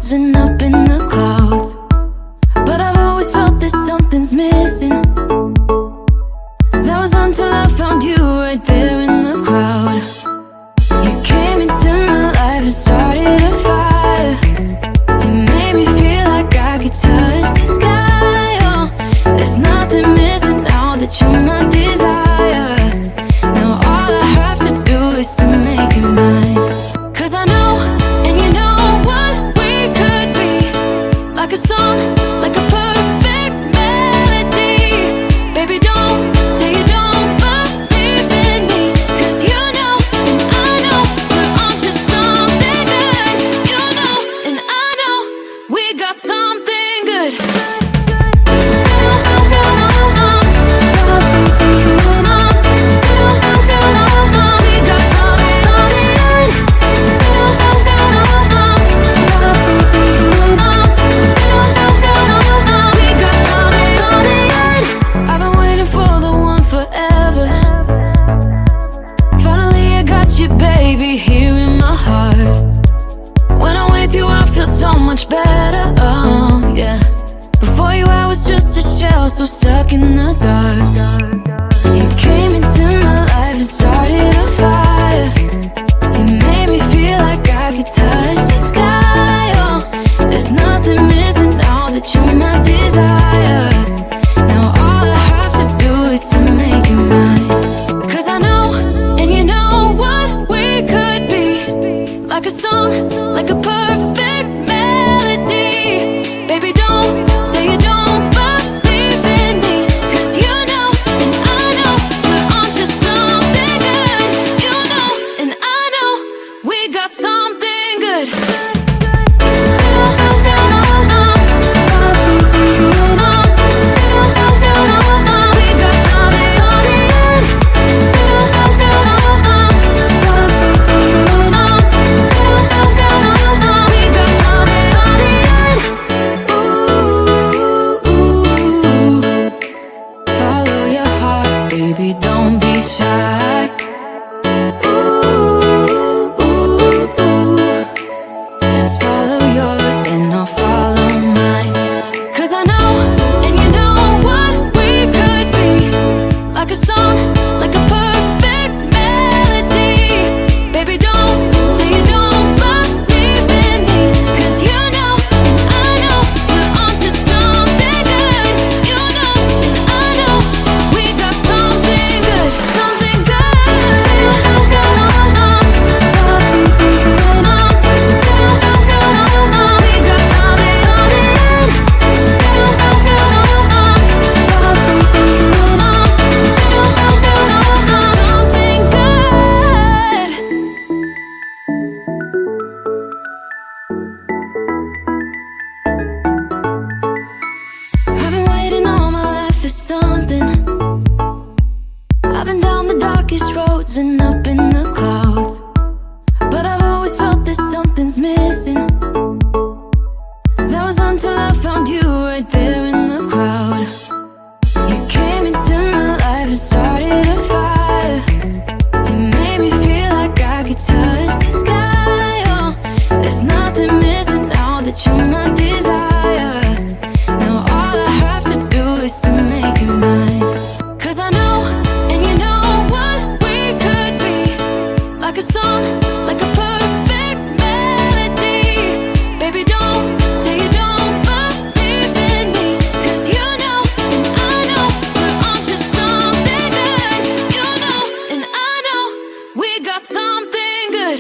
frozen up in the clouds, but I've always felt that something's missing. That was until I found you right there in the crowd. You came into my life and started a fire. You made me feel like I could touch the sky. Oh, there's nothing missing now that you're my desire. Now all I have to do is to make you mine. 'Cause I know, and you know what we could be. Like a song, like a perfect melody. Baby, don't say you don't believe in me. 'Cause you know, and I know, we're onto something good. You know, and I know, we got something good. I've been waiting for the one forever. Finally I got you, baby, here in my heart. When I'm with you I feel so much better, oh yeah. Before you I was just a shell, so stuck in the dark. You came into my life and started a fire. You made me feel like I could touch the sky. Oh, there's nothing missing now that you're my desire. Now all I have to do is to make you mine. 'Cause I know, and you know what we could be. Like a song, like a perfect melody. Baby, don't say you don't believe in me. 'Cause you know, and I know, we're onto something good. You know, and I know, we got something good. Follow your heart, baby, don't be shy. Just follow yours and I'll follow mine. 'Cause I know, and you know what we could be. Like a song, like a perfect melody. Baby, don't say you don't believe in me. 'Cause you know, and I know, we're onto something good. You know, and I know, we got something good. Something good. I've been waiting all my life for something. I've been down the darkest roads and up in the clouds, but I've always felt that something's missing. That was until I found you right there in the crowd. You came into my life and started a fire. You made me feel like I could touch the sky. Oh, there's nothing missing now that you're my desire. Now all I have to do is to make you mine. 'Cause I know, and you know what we could be. Like a song, like a perfect melody. Baby, don't say you don't believe in me. 'Cause you know, and I know, we're onto something good. You know, and I know, we got something good.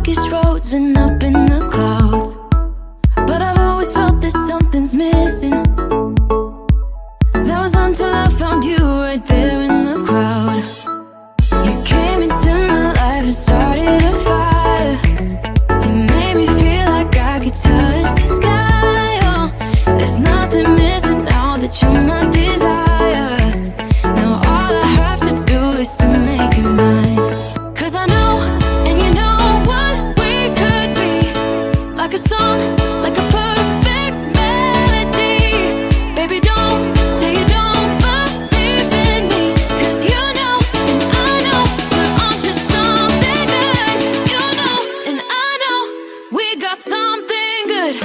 darkest roads and up in the clouds. But I've always felt that something's missing. That was until I found you right there in the crowd. You came into my life and started a fire. You made me feel like I could touch the sky. Oh, there's nothing missing now that you're my desire. Now all I have to do is to make you mine. 'Cause I know, and you know what we could be. Like a song, like a perfect melody. Baby, don't say you don't believe in me. 'Cause you know, and I know, we're onto something good. You know, and I know, we got something good.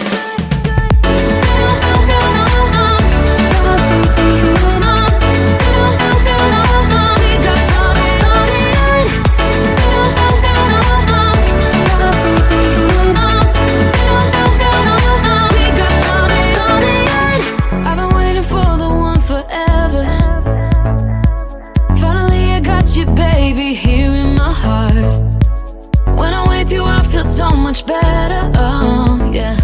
I've been waiting for the one forever. Finally I got you, baby, here in my heart. When I'm with you I feel so much better, oh yeah.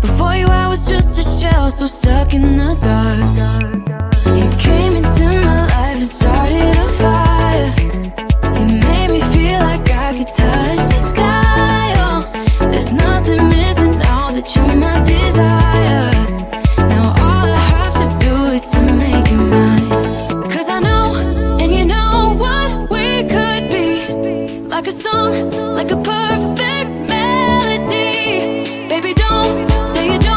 Before you I was just a shell, so stuck in the dark. You came into my life and started a fire. You made me feel like I could touch the sky. Oh, there's nothing missing now that you're my desire. Now all I have to do is to make you mine. 'Cause I know, and you know what we could be. Like a song, like a perfect melody. Baby, don't say you don't